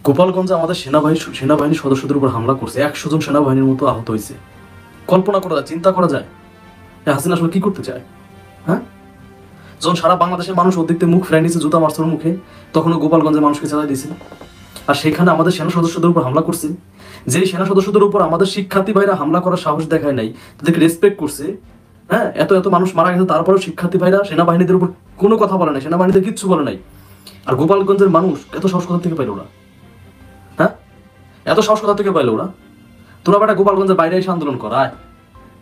গোপালগঞ্জে আমাদের সেনাবাহিনীর সদস্যদের উপর হামলা করছে, 100 জন সেনাবাহিনীর মতো আহত হয়েছে। কল্পনা করা যায়, চিন্তা করা যায় হাসিনা আসলে কি করতে চায়? হ্যাঁ, যখন সারা বাংলাদেশের মানুষ ওর দিকতে মুখ ফেরাই নিয়েছে জুতা মারছর মুখে, তখনও গোপালগঞ্জের মানুষকে চালাই দিয়েছে। আর সেখানে আমাদের সেনা সদস্যদের উপর হামলা করছে। যেই সেনা সদস্যদের উপর আমাদের শিক্ষার্থী ভাইরা হামলা করার সাহস দেখায় নাই, তাদেরকে রেসপেক্ট করছে। হ্যাঁ, এত এত মানুষ মারা গেছে, তারপরেও শিক্ষার্থী ভাইরা সেনাবাহিনীদের উপর কোনো কথা বলে নাই, সেনাবাহিনীদের কিচ্ছু বলে নাই। আর গোপালগঞ্জের মানুষ এত সাহস কোথা থেকে পাইল ওরা? হ্যাঁ, এত সাহস কোথা থেকে পাইল ওরা? তোরা বেটা গোপালগঞ্জের বাইরে এসে আন্দোলন কর, আয়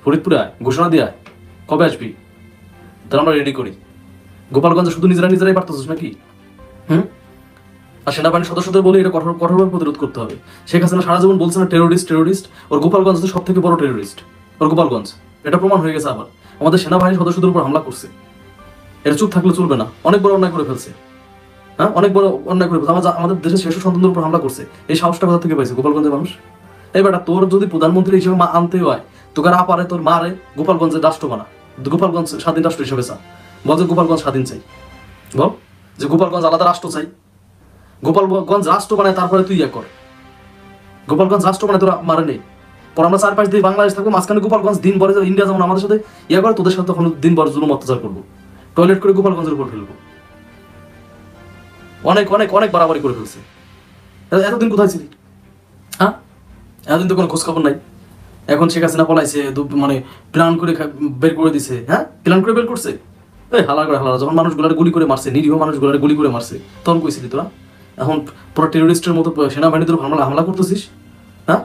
ফরিদপুরে আয়, ঘোষণা দিয়ে আয়, কবে আসবি? তাহলে আমরা রেডি করি। গোপালগঞ্জে শুধু নিজেরাই পারতেছিস নাকি? আর সেনাবাহিনীর সদস্যদের বলে এটা কঠোরভাবে প্রতিরোধ করতে হবে। শেখ হাসিনা সারা জীবন বলছে না টেরোরিস্ট, ওর গোপালগঞ্জ তো সব থেকে বড় টেরোরিস্ট, ওর গোপালগঞ্জ। এটা প্রমাণ হয়ে গেছে। আবার আমাদের সেনাবাহিনীর সদস্যদের উপর হামলা করছে, এটা চুপ থাকলে চলবে না। অনেক বড় অন্যায় করে ফেলছে। হ্যাঁ, অনেক বড় অন্যায় করে ফেলছে। আমাদের দেশের শিশু সন্তানদের উপর হামলা করছে। এই সাহসটা কোথা থেকে পাইছে গোপালগঞ্জের মানুষ? এই বেটা, তোর যদি প্রধানমন্ত্রী হিসেবে আনতে হয়, তোকে না পারে তোর মারে গোপালগঞ্জের রাষ্ট্র বানা, গোপালগঞ্জ স্বাধীন রাষ্ট্র হিসেবে চা, বল যে গোপালগঞ্জ স্বাধীন চাই, বল যে গোপালগঞ্জ আলাদা রাষ্ট্র চাই। গোপালগঞ্জ রাষ্ট্র বানায় তারপরে তুই ইয়া কর। গোপালগঞ্জ রাষ্ট্র বানায় তোরা মারে নেই। পর আমরা 4-5 দিয়ে বাংলাদেশ থাকবো, মাঝখানে গোপালগঞ্জ দিন পরে ইন্ডিয়া যেমন আমাদের সাথে ইয়া করে, তোদের সাথে তখন দিন পর জুলুম অত্যাচার করবো, টয়লেট করে গোপালগঞ্জের উপর ফেলবো। অনেক অনেক অনেক বাড়াবাড়ি করে ফেলছে। এতদিন কোথায় ছিলি? হ্যাঁ, এতদিন তো কোনো খোঁজ খবর নাই। এখন শেখ হাসিনা পলাইছে, মানে প্ল্যান করে বের করে দিছে। হ্যাঁ, প্ল্যান করে বের করছে। এই হালা যখন মানুষগুলার গুলি করে মারছে, নিরীহ মানুষগুলার গুলি করে মারছে, তখন কইছিলি তোরা? এখন পুরো টেরোরিস্টের মতো সেনাবাহিনীদের হামলা করতেছিস। হ্যাঁ,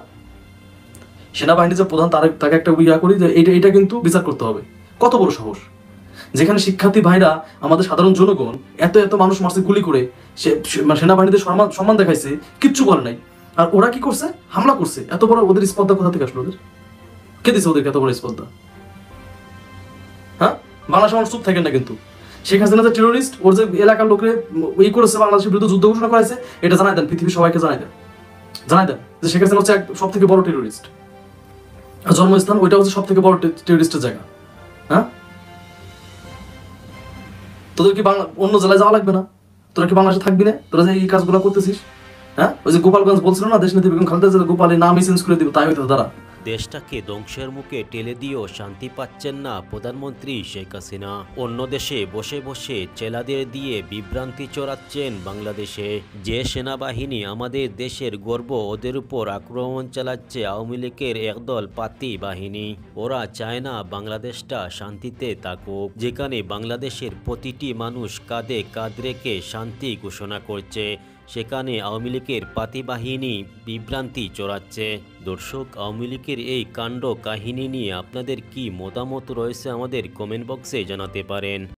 সেনাবাহিনীর যে প্রধান তাকে একটা ইয়া করি যে এটা কিন্তু বিচার করতে হবে। কত বড় সাহস! যেখানে শিক্ষার্থী ভাইরা, আমাদের সাধারণ জনগণ এত এত মানুষ মারছে গুলি করে, সেনাবাহিনীদের সম্মান দেখাইছে, কিচ্ছু বলে নাই। আর ওরা কি করছে? হামলা করছে। এত বড় ওদের স্পর্ধা কোথা থেকে আসলো? ওদের কে দিছে ওদেরকে এত বড় স্পর্ধা? হ্যাঁ, বাংলাদেশ মানুষ চুপ থাকেন না কিন্তু। শেখ হাসিনা যে টেরোরিস্ট, ওর যে এলাকার লোকরে ওই করেছে, বাংলাদেশের বিরুদ্ধে যুদ্ধ ঘোষণা করেছে, এটা জানাই দেন, পৃথিবীর সবাইকে জানাই দেন যে শেখ হাসিনা হচ্ছে সব থেকে বড় টেরোরিস্ট। জন্মস্থান ওইটা হচ্ছে সব থেকে বড় টেরোরিস্টের জায়গা। হ্যাঁ, তোদের কি অন্য জেলায় যাওয়া লাগবে না? তোরা কি বাংলাদেশে থাকবি না? তোরা যে এই কাজগুলো করতেছিস? হ্যাঁ, ওই যে গোপালগঞ্জ বলছিল না দেশনেত্রী বেগম খালেদা জিয়া, গোপালের নামই চেঞ্জ করে দিব, তাই হইতো তারা। দেশটাকে ধ্বংসের মুখে ঠেলে দিয়েও শান্তি পাচ্ছেন না প্রধানমন্ত্রী শেখ হাসিনা। অন্য দেশে বসে বসে চেলাদের দিয়ে বিভ্রান্তি চড়াচ্ছেন বাংলাদেশে। যে সেনাবাহিনী আমাদের দেশের গর্ব, ওদের উপর আক্রমণ চালাচ্ছে আওয়ামী লীগের একদল পাতি বাহিনী। ওরা চায় না বাংলাদেশটা শান্তিতে থাকুক, যেখানে বাংলাদেশের প্রতিটি মানুষ কাঁধে কাঁধ রেখে শান্তি ঘোষণা করছে, সেখানে আওয়ামী লীগের পাতি বাহিনী বিভ্রান্তি চড়াচ্ছে। দর্শক, আওয়ামী লীগের এই কাণ্ড কাহিনী নিয়ে আপনাদের কি মতামত রয়েছে আমাদের কমেন্ট বক্সে জানাতে পারেন।